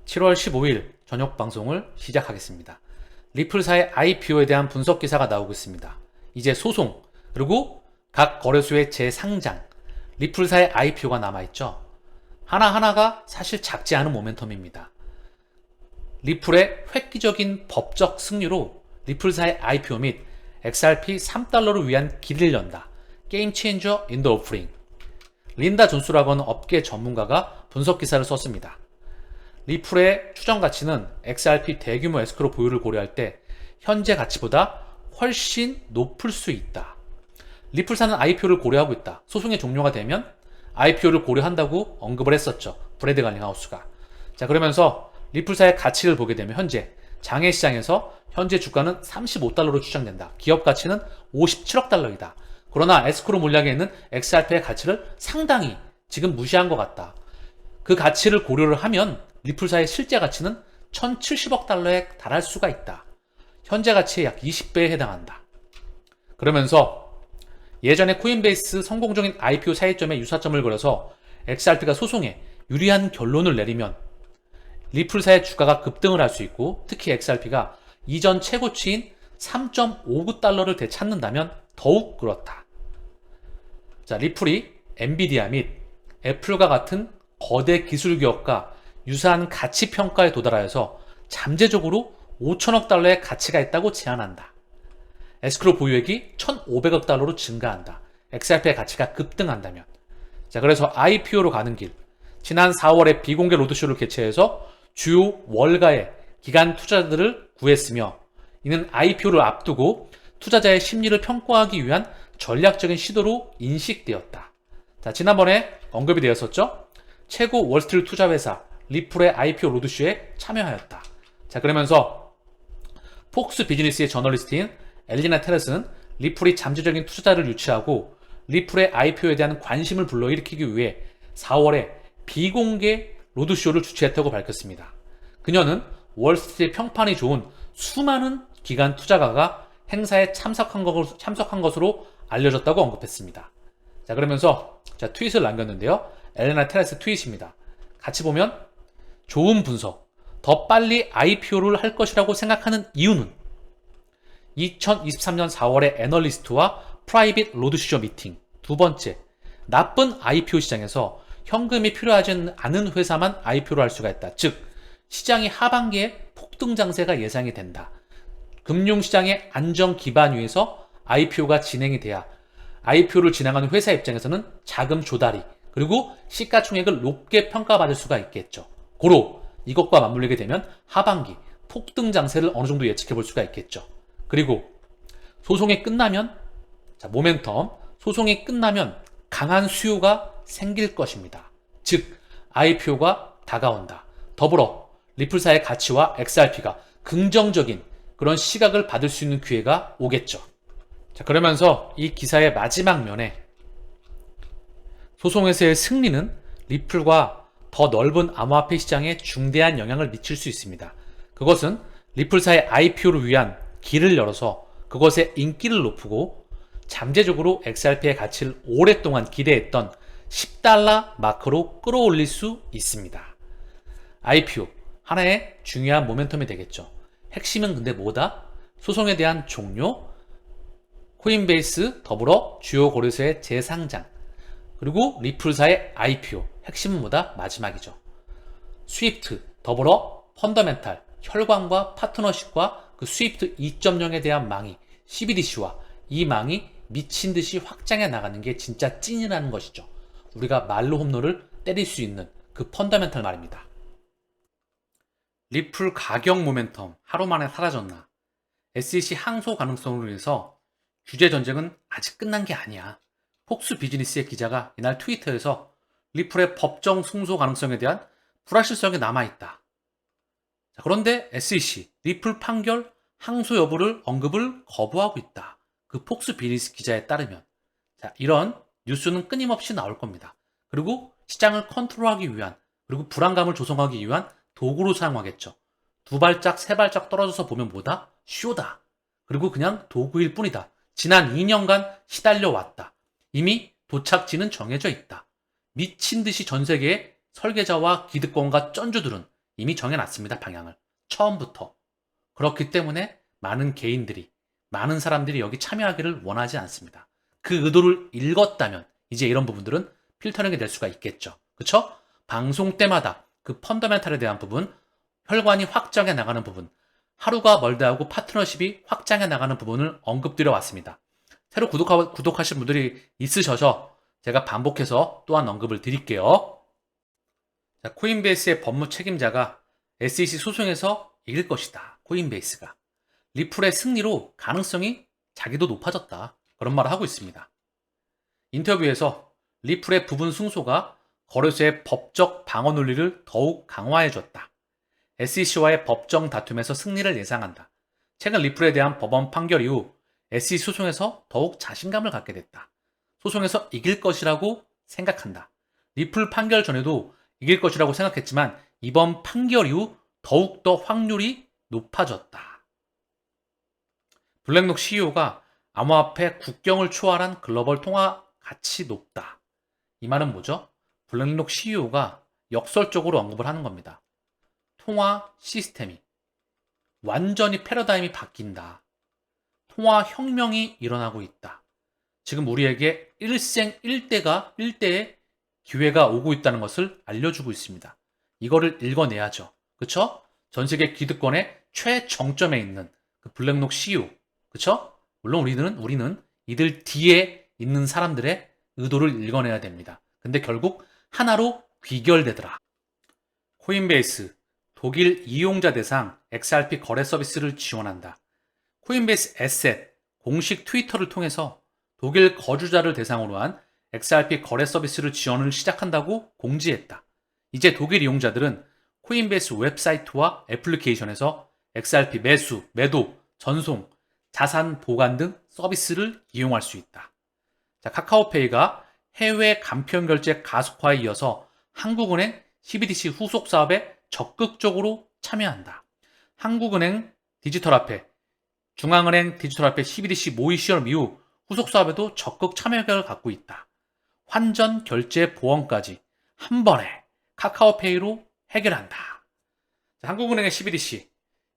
7월 15일 저녁 방송을 시작하겠습니다. 리플사의 IPO에 대한 분석 기사가 나오고 있습니다. 이제 소송, 그리고 각 거래소의 재상장, 리플사의 IPO가 남아있죠. 하나하나가 사실 작지 않은 모멘텀입니다. 리플의 획기적인 법적 승리로 리플사의 IPO 및 XRP 3달러를 위한 길을 연다. 게임 체인저 인 더 오프링. 린다 존스라고 하는 업계 전문가가 분석 기사를 썼습니다. 리플의 추정 가치는 XRP 대규모 에스크로 보유를 고려할 때 현재 가치보다 훨씬 높을 수 있다. 리플사는 IPO를 고려하고 있다. 소송의 종료가 되면 IPO를 고려한다고 언급을 했었죠. 브래드 갈링하우스가. 자, 그러면서 리플사의 가치를 보게 되면 현재 장외시장에서 현재 주가는 35달러로 추정된다. 기업 가치는 57억 달러이다. 그러나 에스크로 물량에 있는 XRP의 가치를 상당히 지금 무시한 것 같다. 그 가치를 고려를 하면 리플사의 실제 가치는 1070억 달러에 달할 수가 있다. 현재 가치의 약 20배에 해당한다. 그러면서 예전에 코인베이스 성공적인 IPO 차이점에 유사점을 그려서 XRP가 소송에 유리한 결론을 내리면 리플사의 주가가 급등을 할 수 있고, 특히 XRP가 이전 최고치인 3.59달러를 되찾는다면 더욱 그렇다. 자, 리플이 엔비디아 및 애플과 같은 거대 기술 기업과 유사한 가치 평가에 도달하여서 잠재적으로 5천억 달러의 가치가 있다고 제안한다. 에스크로 보유액이 1,500억 달러로 증가한다. XRP의 가치가 급등한다면. 자, 그래서 IPO로 가는 길. 지난 4월에 비공개 로드쇼를 개최해서 주요 월가의 기관 투자자들을 구했으며, 이는 IPO를 앞두고 투자자의 심리를 평가하기 위한 전략적인 시도로 인식되었다. 자, 지난번에 언급이 되었었죠. 최고 월스트리트 투자회사 리플의 IPO 로드쇼에 참여하였다. 자, 그러면서 폭스 비즈니스의 저널리스트인 엘리나 테레스는 리플이 잠재적인 투자자를 유치하고 리플의 IPO에 대한 관심을 불러일으키기 위해 4월에 비공개 로드쇼를 주최했다고 밝혔습니다. 그녀는 월스트리트의 평판이 좋은 수많은 기관 투자가가 행사에 참석한 것으로 알려졌다고 언급했습니다. 자, 그러면서 트윗을 남겼는데요. 엘레나 테레스 트윗입니다. 같이 보면 좋은 분석, 더 빨리 IPO를 할 것이라고 생각하는 이유는 2023년 4월의 애널리스트와 프라이빗 로드쇼 미팅. 두 번째, 나쁜 IPO 시장에서 현금이 필요하지 않은 회사만 IPO를 할 수가 있다. 즉, 시장이 하반기에 폭등 장세가 예상이 된다. 금융시장의 안정 기반 위에서 IPO가 진행이 돼야 IPO를 진행하는 회사 입장에서는 자금 조달이, 그리고 시가총액을 높게 평가받을 수가 있겠죠. 고로 이것과 맞물리게 되면 하반기 폭등 장세를 어느 정도 예측해 볼 수가 있겠죠. 그리고 소송이 끝나면, 모멘텀, 소송이 끝나면 강한 수요가 생길 것입니다. 즉, IPO가 다가온다. 더불어 리플사의 가치와 XRP가 긍정적인 그런 시각을 받을 수 있는 기회가 오겠죠. 자, 그러면서 이 기사의 마지막 면에 소송에서의 승리는 리플과 더 넓은 암호화폐 시장에 중대한 영향을 미칠 수 있습니다. 그것은 리플사의 IPO를 위한 길을 열어서 그것의 인기를 높이고 잠재적으로 XRP의 가치를 오랫동안 기대했던 10달러 마크로 끌어올릴 수 있습니다. IPO, 하나의 중요한 모멘텀이 되겠죠. 핵심은 근데 뭐다? 소송에 대한 종료, 코인베이스 더불어 주요 거래소의 재상장, 그리고 리플사의 IPO, 핵심은 뭐다? 마지막이죠. 스위프트 더불어 펀더멘탈, 혈관과 파트너십과 그 스위프트 2.0에 대한 망이, CBDC와 이 망이 미친듯이 확장해 나가는 게 진짜 찐이라는 것이죠. 우리가 말로 홈런을 때릴 수 있는 그 펀더멘탈 말입니다. 리플 가격 모멘텀 하루 만에 사라졌나? SEC 항소 가능성으로 인해서 규제 전쟁은 아직 끝난 게 아니야. 폭스 비즈니스의 기자가 이날 트위터에서 리플의 법정 승소 가능성에 대한 불확실성이 남아있다. 자, 그런데 SEC, 리플 판결 항소 여부를 언급을 거부하고 있다. 그 폭스 비즈니스 기자에 따르면. 자, 이런 뉴스는 끊임없이 나올 겁니다. 그리고 시장을 컨트롤하기 위한, 그리고 불안감을 조성하기 위한 도구로 사용하겠죠. 두 발짝, 세 발짝 떨어져서 보면 뭐다? 쇼다. 그리고 그냥 도구일 뿐이다. 지난 2년간 시달려 왔다. 이미 도착지는 정해져 있다. 미친 듯이 전 세계의 설계자와 기득권과 쩐주들은 이미 정해놨습니다. 방향을. 처음부터. 그렇기 때문에 많은 개인들이, 많은 사람들이 여기 참여하기를 원하지 않습니다. 그 의도를 읽었다면 이제 이런 부분들은 필터링이 될 수가 있겠죠. 그쵸? 방송 때마다 그 펀더멘탈에 대한 부분, 혈관이 확장해 나가는 부분, 하루가 멀다 하고 파트너십이 확장해 나가는 부분을 언급드려 왔습니다. 새로 구독하신 분들이 있으셔서 제가 반복해서 또한 언급을 드릴게요. 자, 코인베이스의 법무 책임자가 SEC 소송에서 이길 것이다. 코인베이스가. 리플의 승리로 가능성이 자기도 높아졌다. 그런 말을 하고 있습니다. 인터뷰에서 리플의 부분 승소가 거래소의 법적 방어 논리를 더욱 강화해줬다. SEC와의 법정 다툼에서 승리를 예상한다. 최근 리플에 대한 법원 판결 이후 SEC 소송에서 더욱 자신감을 갖게 됐다. 소송에서 이길 것이라고 생각한다. 리플 판결 전에도 이길 것이라고 생각했지만 이번 판결 이후 더욱더 확률이 높아졌다. 블랙록 CEO가 암호화폐 국경을 초월한 글로벌 통화 가치 높다. 이 말은 뭐죠? 블랙록 CEO가 역설적으로 언급을 하는 겁니다. 통화 시스템이 완전히 패러다임이 바뀐다. 통화 혁명이 일어나고 있다. 지금 우리에게 일생일대의 기회가 오고 있다는 것을 알려주고 있습니다. 이거를 읽어내야죠. 그쵸? 전 세계 기득권의 최정점에 있는 그 블랙록 CEO. 그쵸? 물론 우리는 이들 뒤에 있는 사람들의 의도를 읽어내야 됩니다. 근데 결국 하나로 귀결되더라. 코인베이스, 독일 이용자 대상 XRP 거래 서비스를 지원한다. 코인베이스 에셋 공식 트위터를 통해서 독일 거주자를 대상으로 한 XRP 거래 서비스를 지원을 시작한다고 공지했다. 이제 독일 이용자들은 코인베이스 웹사이트와 애플리케이션에서 XRP 매수, 매도, 전송, 자산 보관 등 서비스를 이용할 수 있다. 자, 카카오페이가 해외 간편 결제 가속화에 이어서 한국은행 CBDC 후속 사업에 적극적으로 참여한다. 한국은행 디지털화폐, 중앙은행 디지털화폐 CBDC 모의 시험 이후 후속 사업에도 적극 참여 의향을 갖고 있다. 환전 결제 보험까지 한 번에 카카오페이로 해결한다. 자, 한국은행의 CBDC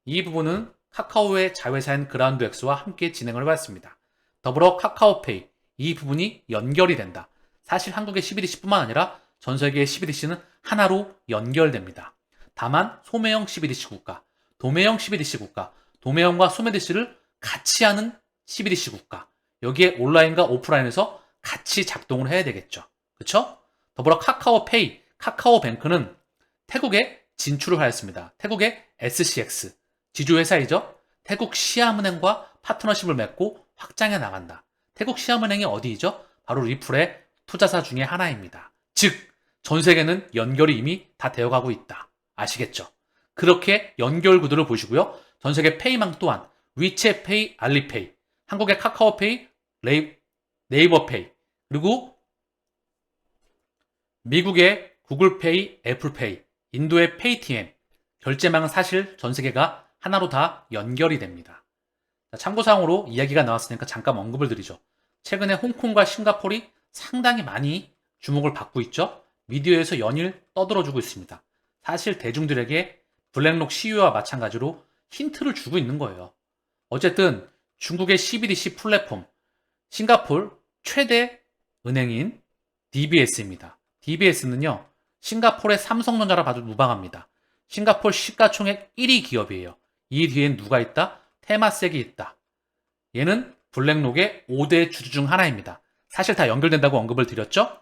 이 부분은 카카오의 자회사인 그라운드엑스와 함께 진행을 해봤습니다. 더불어 카카오페이 이 부분이 연결이 된다. 사실 한국의 CBDC뿐만 아니라 전 세계의 CBDC는 하나로 연결됩니다. 다만 소매형 CBDC 국가, 도매형 CBDC 국가, 도매형과 소매DC를 같이 하는 CBDC 국가, 여기에 온라인과 오프라인에서 같이 작동을 해야 되겠죠. 그렇죠? 더불어 카카오페이, 카카오뱅크는 태국에 진출을 하였습니다. 태국의 SCX, 지주회사이죠. 태국 시암은행과 파트너십을 맺고 확장해 나간다. 태국 시암은행이 어디이죠? 바로 리플의 투자사 중에 하나입니다. 즉, 전 세계는 연결이 이미 다 되어가고 있다. 아시겠죠? 그렇게 연결 구도를 보시고요. 전 세계 페이망 또한 위챗페이, 알리페이, 한국의 카카오페이, 네이버페이, 그리고 미국의 구글페이, 애플페이, 인도의 페이티엠, 결제망은 사실 전 세계가 하나로 다 연결이 됩니다. 참고사항으로 이야기가 나왔으니까 잠깐 언급을 드리죠. 최근에 홍콩과 싱가포르이 상당히 많이 주목을 받고 있죠. 미디어에서 연일 떠들어주고 있습니다. 사실 대중들에게 블랙록 CEO와 마찬가지로 힌트를 주고 있는 거예요. 어쨌든 중국의 CBDC 플랫폼, 싱가포르 최대 은행인 DBS입니다. DBS는요, 싱가포르의 삼성전자라 봐도 무방합니다. 싱가포르 시가총액 1위 기업이에요. 이 뒤엔 누가 있다? 테마섹이 있다. 얘는 블랙록의 5대 주주 중 하나입니다. 사실 다 연결된다고 언급을 드렸죠?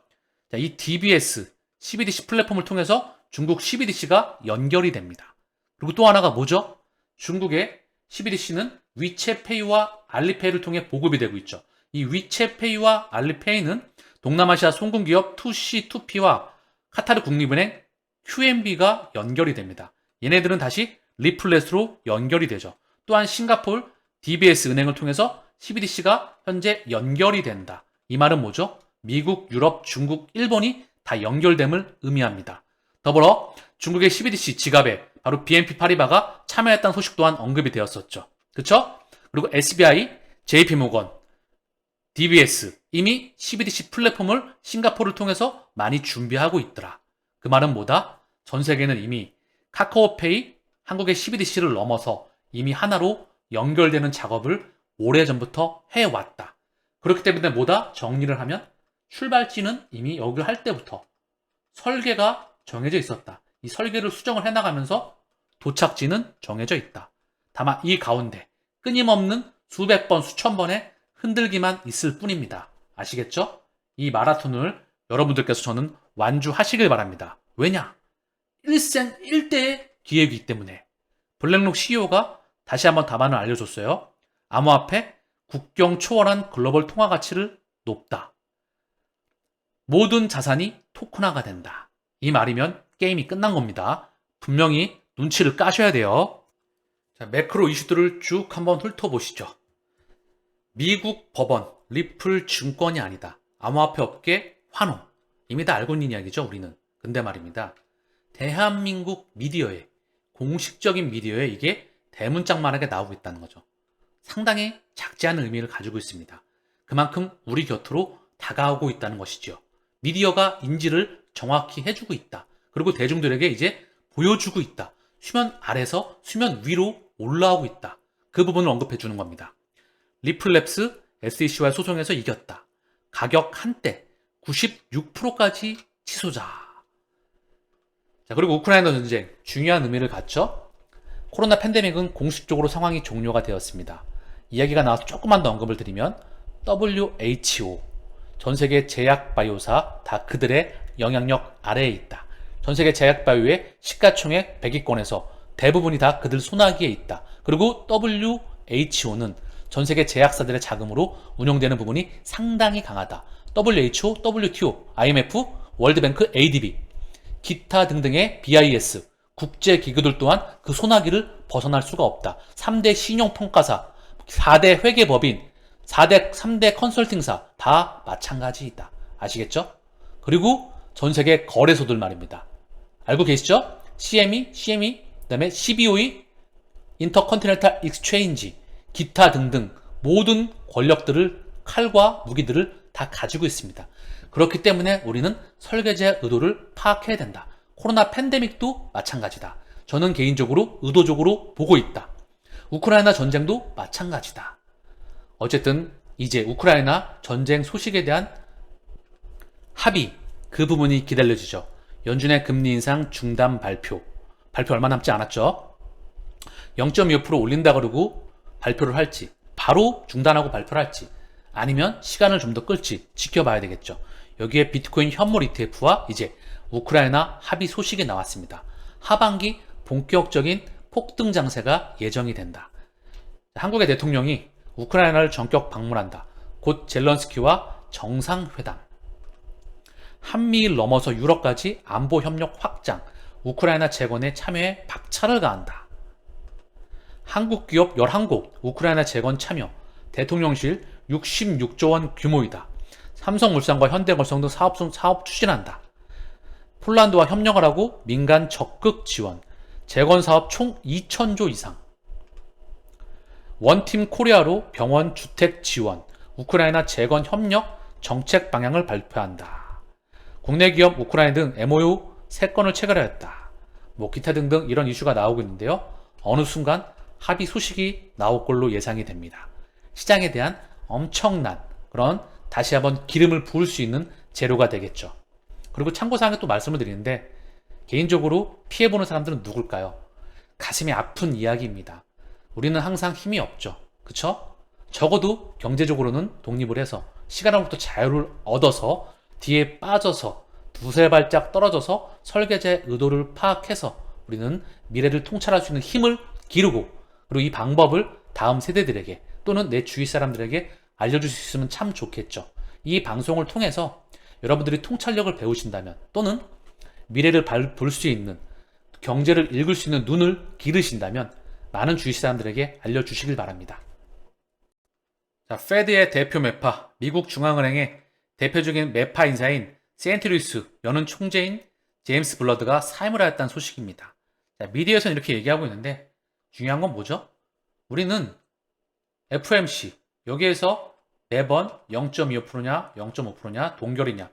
자, 이 DBS, CBDC 플랫폼을 통해서 중국 CBDC가 연결이 됩니다. 그리고 또 하나가 뭐죠? 중국의 CBDC는 위챗페이와 알리페이를 통해 보급이 되고 있죠. 이 위챗페이와 알리페이는 동남아시아 송금기업 2C2P와 카타르 국립은행 QNB가 연결이 됩니다. 얘네들은 다시 리플렛으로 연결이 되죠. 또한 싱가포르 DBS 은행을 통해서 CBDC가 현재 연결이 된다. 이 말은 뭐죠? 미국, 유럽, 중국, 일본이 다 연결됨을 의미합니다. 더불어 중국의 CBDC 지갑에 바로 BNP 파리바가 참여했다는 소식 또한 언급이 되었었죠. 그쵸? 그리고 SBI, JP모건, DBS 이미 CBDC 플랫폼을 싱가포르를 통해서 많이 준비하고 있더라. 그 말은 뭐다? 전 세계는 이미 카카오페이, 한국의 CBDC를 넘어서 이미 하나로 연결되는 작업을 오래전부터 해왔다. 그렇기 때문에 뭐다? 정리를 하면 출발지는 이미 여기를 할 때부터 설계가 정해져 있었다. 이 설계를 수정을 해나가면서 도착지는 정해져 있다. 다만 이 가운데 끊임없는 수백 번, 수천 번의 흔들기만 있을 뿐입니다. 아시겠죠? 이 마라톤을 여러분들께서 저는 완주하시길 바랍니다. 왜냐? 일생 일대의 기회이기 때문에. 블랙록 CEO가 다시 한번 답안을 알려줬어요. 암호화폐 국경 초월한 글로벌 통화 가치를 높다. 모든 자산이 토큰화가 된다. 이 말이면 게임이 끝난 겁니다. 분명히 눈치를 까셔야 돼요. 자, 매크로 이슈들을 쭉 한번 훑어보시죠. 미국 법원, 리플 증권이 아니다. 암호화폐 업계 환호. 이미 다 알고 있는 이야기죠, 우리는. 근데 말입니다. 대한민국 미디어에, 공식적인 미디어에 이게 대문짝만하게 나오고 있다는 거죠. 상당히 작지 않은 의미를 가지고 있습니다. 그만큼 우리 곁으로 다가오고 있다는 것이죠. 미디어가 인지를 정확히 해주고 있다. 그리고 대중들에게 이제 보여주고 있다. 수면 아래서 수면 위로 올라오고 있다. 그 부분을 언급해 주는 겁니다. 리플랩스 SEC와의 소송에서 이겼다. 가격 한때 96%까지 치솟아. 자, 그리고 우크라이나 전쟁 중요한 의미를 갖죠. 코로나 팬데믹은 공식적으로 상황이 종료가 되었습니다. 이야기가 나와서 조금만 더 언급을 드리면 WHO, 전 세계 제약 바이오사 다 그들의 영향력 아래에 있다. 전 세계 제약 바이오의 시가총액 100위권에서 대부분이 다 그들 손아귀에 있다. 그리고 WHO는 전 세계 제약사들의 자금으로 운영되는 부분이 상당히 강하다. WHO, WTO, IMF, 월드뱅크, ADB, 기타 등등의 BIS, 국제기구들 또한 그 손아귀를 벗어날 수가 없다. 3대 신용평가사, 4대 회계법인, 3대 컨설팅사 다 마찬가지이다. 아시겠죠? 그리고 전 세계 거래소들 말입니다. 알고 계시죠? CME, 그다음에 CBOE, 인터컨티넨탈 익스체인지, 기타 등등 모든 권력들을 칼과 무기들을 다 가지고 있습니다. 그렇기 때문에 우리는 설계자의 의도를 파악해야 된다. 코로나 팬데믹도 마찬가지다. 저는 개인적으로 의도적으로 보고 있다. 우크라이나 전쟁도 마찬가지다. 어쨌든 이제 우크라이나 전쟁 소식에 대한 합의, 그 부분이 기다려지죠. 연준의 금리 인상 중단 발표 얼마 남지 않았죠. 0.25% 올린다 그러고 발표를 할지, 바로 중단하고 발표를 할지, 아니면 시간을 좀 더 끌지 지켜봐야 되겠죠. 여기에 비트코인 현물 ETF와 이제 우크라이나 합의 소식이 나왔습니다. 하반기 본격적인 폭등 장세가 예정이 된다. 한국의 대통령이 우크라이나를 전격 방문한다. 곧 젤런스키와 정상회담. 한미일 넘어서 유럽까지 안보 협력 확장, 우크라이나 재건에 참여에 박차를 가한다. 한국 기업 11곳 우크라이나 재건 참여, 대통령실 66조 원 규모이다. 삼성물산과 현대건설 등 사업 추진한다. 폴란드와 협력을 하고 민간 적극 지원, 재건 사업 총 2,000조 이상. 원팀 코리아로 병원 주택 지원, 우크라이나 재건 협력 정책 방향을 발표한다. 국내 기업 우크라이나 등 MOU 3건을 체결하였다. 기타 등등 이런 이슈가 나오고 있는데요. 어느 순간 합의 소식이 나올 걸로 예상이 됩니다. 시장에 대한 엄청난 그런 다시 한번 기름을 부을 수 있는 재료가 되겠죠. 그리고 참고사항에 또 말씀을 드리는데, 개인적으로 피해보는 사람들은 누굴까요? 가슴이 아픈 이야기입니다. 우리는 항상 힘이 없죠. 그쵸? 적어도 경제적으로는 독립을 해서 시간으로부터 자유를 얻어서 뒤에 빠져서 두세 발짝 떨어져서 설계자의 의도를 파악해서 우리는 미래를 통찰할 수 있는 힘을 기르고, 그리고 이 방법을 다음 세대들에게 또는 내 주위 사람들에게 알려줄 수 있으면 참 좋겠죠. 이 방송을 통해서 여러분들이 통찰력을 배우신다면, 또는 미래를 볼 수 있는, 경제를 읽을 수 있는 눈을 기르신다면 많은 주위 사람들에게 알려주시길 바랍니다. 자, 페드의 대표 매파, 미국 중앙은행의 대표적인 매파 인사인 센트루이스 연은 총재인 제임스 블러드가 사임을 하였다는 소식입니다. 자, 미디어에서는 이렇게 얘기하고 있는데, 중요한 건 뭐죠? 우리는 FOMC, 여기에서 매번 0.25%냐 0.5%냐 동결이냐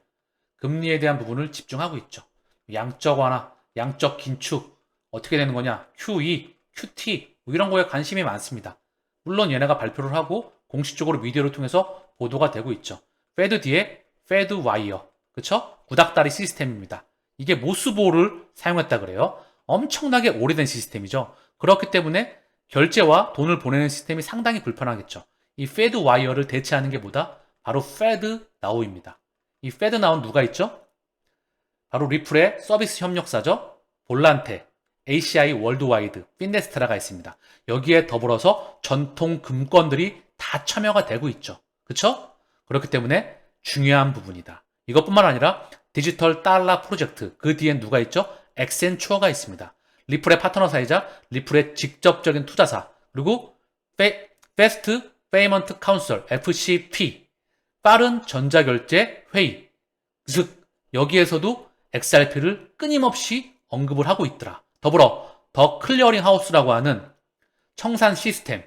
금리에 대한 부분을 집중하고 있죠. 양적 완화, 양적 긴축 어떻게 되는 거냐? QE, QT 뭐 이런 거에 관심이 많습니다. 물론 얘네가 발표를 하고 공식적으로 미디어를 통해서 보도가 되고 있죠. 페드 뒤에 페드 와이어, 그쵸? 구닥다리 시스템입니다. 이게 모스보를 사용했다 그래요. 엄청나게 오래된 시스템이죠. 그렇기 때문에 결제와 돈을 보내는 시스템이 상당히 불편하겠죠. 이 페드 와이어를 대체하는 게 뭐다? 바로 페드 나우입니다. 이 페드 나우는 누가 있죠? 바로 리플의 서비스 협력사죠. 볼란테, ACI 월드와이드, 피네스트라가 있습니다. 여기에 더불어서 전통 금권들이 다 참여가 되고 있죠. 그쵸? 그렇기 때문에 중요한 부분이다. 이것뿐만 아니라 디지털 달러 프로젝트, 그 뒤엔 누가 있죠? 엑센추어가 있습니다. 리플의 파트너사이자 리플의 직접적인 투자사, 그리고 패스트 페이먼트 카운슬, FCP, 빠른 전자결제 회의, 즉 여기에서도 XRP를 끊임없이 언급을 하고 있더라. 더불어 더 클리어링 하우스라고 하는 청산 시스템,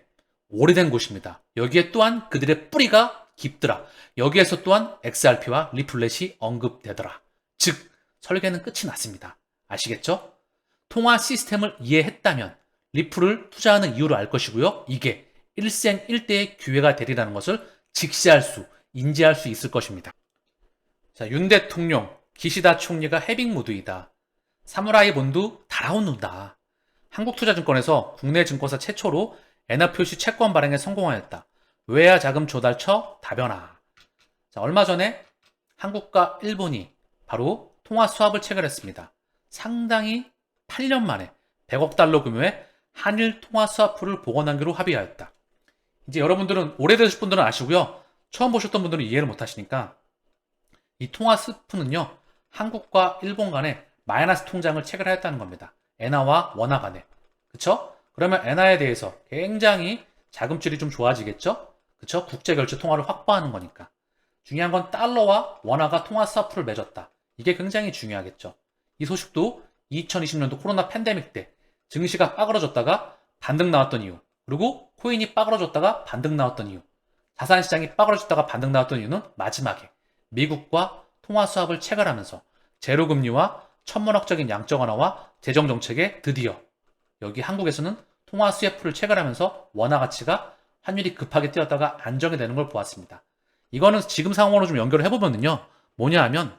오래된 곳입니다. 여기에 또한 그들의 뿌리가 깊더라. 여기에서 또한 XRP와 리플렛이 언급되더라. 즉 설계는 끝이 났습니다. 아시겠죠? 통화 시스템을 이해했다면 리플을 투자하는 이유를 알 것이고요. 이게 일생일대의 기회가 되리라는 것을 인지할 수 있을 것입니다. 자, 윤 대통령, 기시다 총리가 해빙 무드이다. 사무라이 본드 달아오는다. 한국투자증권에서 국내 증권사 최초로 엔화 표시 채권 발행에 성공하였다. 외야 자금 조달처 다변화. 자, 얼마 전에 한국과 일본이 바로 통화 수합을 체결했습니다. 상당히 8년 만에 100억 달러 규모의 한일 통화 수합풀을 복원하기로 합의하였다. 이제 여러분들은 오래되신 분들은 아시고요. 처음 보셨던 분들은 이해를 못하시니까 이 통화 스프는요. 한국과 일본 간에 마이너스 통장을 체결하였다는 겁니다. 엔화와 원화 간에. 그쵸? 그러면 엔화에 대해서 굉장히 자금줄이 좀 좋아지겠죠? 그쵸? 국제결제 통화를 확보하는 거니까. 중요한 건 달러와 원화가 통화 스와프를 맺었다. 이게 굉장히 중요하겠죠. 이 소식도 2020년도 코로나 팬데믹 때 증시가 빠그러졌다가 반등 나왔던 이유, 그리고 코인이 빠그러졌다가 반등 나왔던 이유, 자산시장이 빠그러졌다가 반등 나왔던 이유는 마지막에 미국과 통화 수합을 체결하면서 제로금리와 천문학적인 양적 완화와 재정정책에 드디어 여기 한국에서는 통화 스와프를 체결하면서 원화 가치가 환율이 급하게 뛰었다가 안정이 되는 걸 보았습니다. 이거는 지금 상황으로 좀 연결을 해보면요. 뭐냐 하면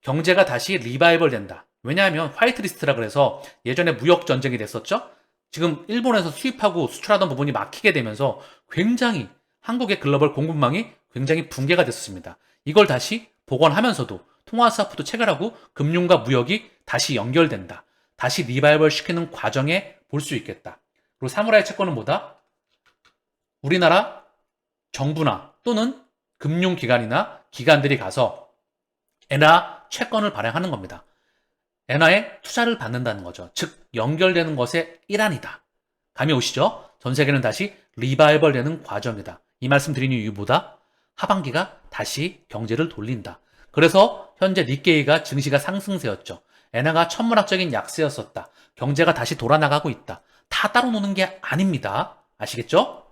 경제가 다시 리바이벌 된다. 왜냐하면 화이트리스트라 그래서 예전에 무역 전쟁이 됐었죠. 지금 일본에서 수입하고 수출하던 부분이 막히게 되면서 굉장히 한국의 글로벌 공급망이 굉장히 붕괴가 됐었습니다. 이걸 다시 복원하면서도 통화 스와프도 체결하고 금융과 무역이 다시 연결된다. 다시 리바이벌 시키는 과정에 볼 수 있겠다. 그리고 사무라이 채권은 뭐다? 우리나라 정부나 또는 금융기관이나 기관들이 가서 엔화 채권을 발행하는 겁니다. 엔화에 투자를 받는다는 거죠. 즉 연결되는 것의 일환이다. 감이 오시죠? 전 세계는 다시 리바이벌 되는 과정이다. 이 말씀 드리는 이유보다 하반기가 다시 경제를 돌린다. 그래서 현재 니케이가 증시가 상승세였죠. 엔화가 천문학적인 약세였었다. 경제가 다시 돌아나가고 있다. 다 따로 노는 게 아닙니다. 아시겠죠?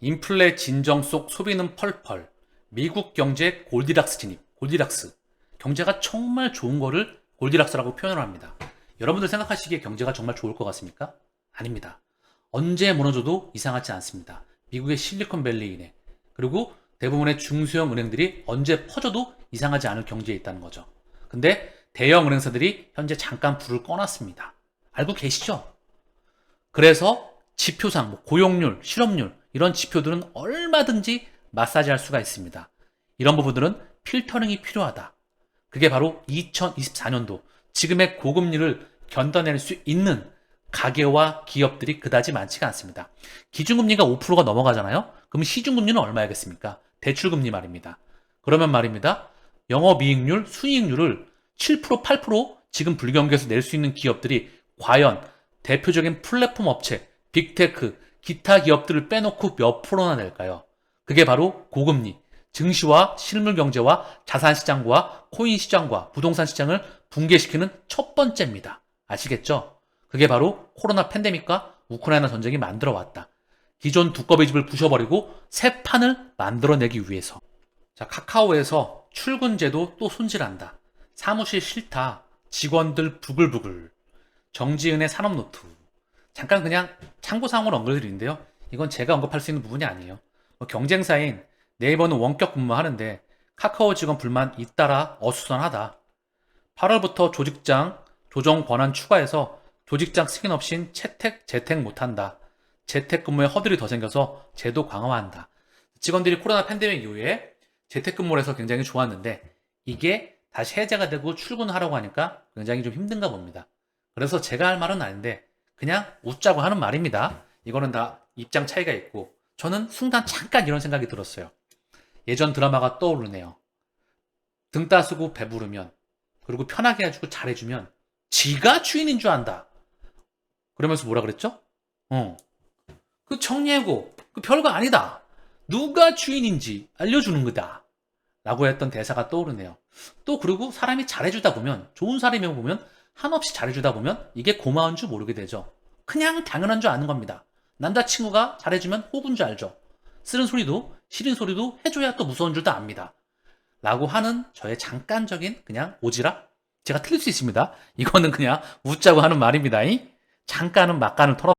인플레 진정 속 소비는 펄펄. 미국 경제 골디락스 진입. 골디락스. 경제가 정말 좋은 거를 골디락스라고 표현을 합니다. 여러분들 생각하시기에 경제가 정말 좋을 것 같습니까? 아닙니다. 언제 무너져도 이상하지 않습니다. 미국의 실리콘밸리이네. 그리고 대부분의 중소형 은행들이 언제 퍼져도 이상하지 않을 경제에 있다는 거죠. 근데 대형 은행사들이 현재 잠깐 불을 꺼놨습니다. 알고 계시죠? 그래서 지표상 고용률, 실업률 이런 지표들은 얼마든지 마사지할 수가 있습니다. 이런 부분들은 필터링이 필요하다. 그게 바로 2024년도 지금의 고금리를 견뎌낼 수 있는 가계와 기업들이 그다지 많지가 않습니다. 기준금리가 5%가 넘어가잖아요? 그럼 시중금리는 얼마야겠습니까? 대출금리 말입니다. 그러면 말입니다. 영업이익률, 수익률을 7%, 8% 지금 불경기에서 낼 수 있는 기업들이 과연 대표적인 플랫폼 업체, 빅테크, 기타 기업들을 빼놓고 몇 프로나 낼까요? 그게 바로 고금리, 증시와 실물 경제와 자산시장과 코인시장과 부동산 시장을 붕괴시키는 첫 번째입니다. 아시겠죠? 그게 바로 코로나 팬데믹과 우크라이나 전쟁이 만들어 왔다. 기존 두꺼비 집을 부셔버리고 새 판을 만들어내기 위해서. 자, 카카오에서 출근제도 또 손질한다. 사무실 싫다. 직원들 부글부글. 정지은의 산업노트. 잠깐 그냥 참고사항으로 언급드리는데요. 이건 제가 언급할 수 있는 부분이 아니에요. 경쟁사인 네이버는 원격 근무하는데 카카오 직원 불만 잇따라 어수선하다. 8월부터 조직장 조정 권한 추가해서 조직장 승인 없인 채택, 재택 못한다. 재택근무에 허들이 더 생겨서 제도 강화한다. 직원들이 코로나 팬데믹 이후에 재택근무를 해서 굉장히 좋았는데 이게 다시 해제가 되고 출근하라고 하니까 굉장히 좀 힘든가 봅니다. 그래서 제가 할 말은 아닌데 그냥 웃자고 하는 말입니다. 이거는 다 입장 차이가 있고 저는 순간 잠깐 이런 생각이 들었어요. 예전 드라마가 떠오르네요. 등 따스고 배부르면 그리고 편하게 해주고 잘해주면 지가 주인인 줄 안다. 그러면서 뭐라 그랬죠? 그 정리해고 그 별거 아니다. 누가 주인인지 알려주는 거다. 라고 했던 대사가 떠오르네요. 또 그리고 사람이 잘해주다 보면 좋은 사람이 보면 한없이 잘해주다 보면 이게 고마운 줄 모르게 되죠. 그냥 당연한 줄 아는 겁니다. 남자친구가 잘해주면 호구인 줄 알죠. 싫은 소리도 싫은 소리도 해줘야 또 무서운 줄도 압니다. 라고 하는 저의 잠깐적인 그냥 오지랖? 제가 틀릴 수 있습니다. 이거는 그냥 웃자고 하는 말입니다. 잠깐은 막간을 털어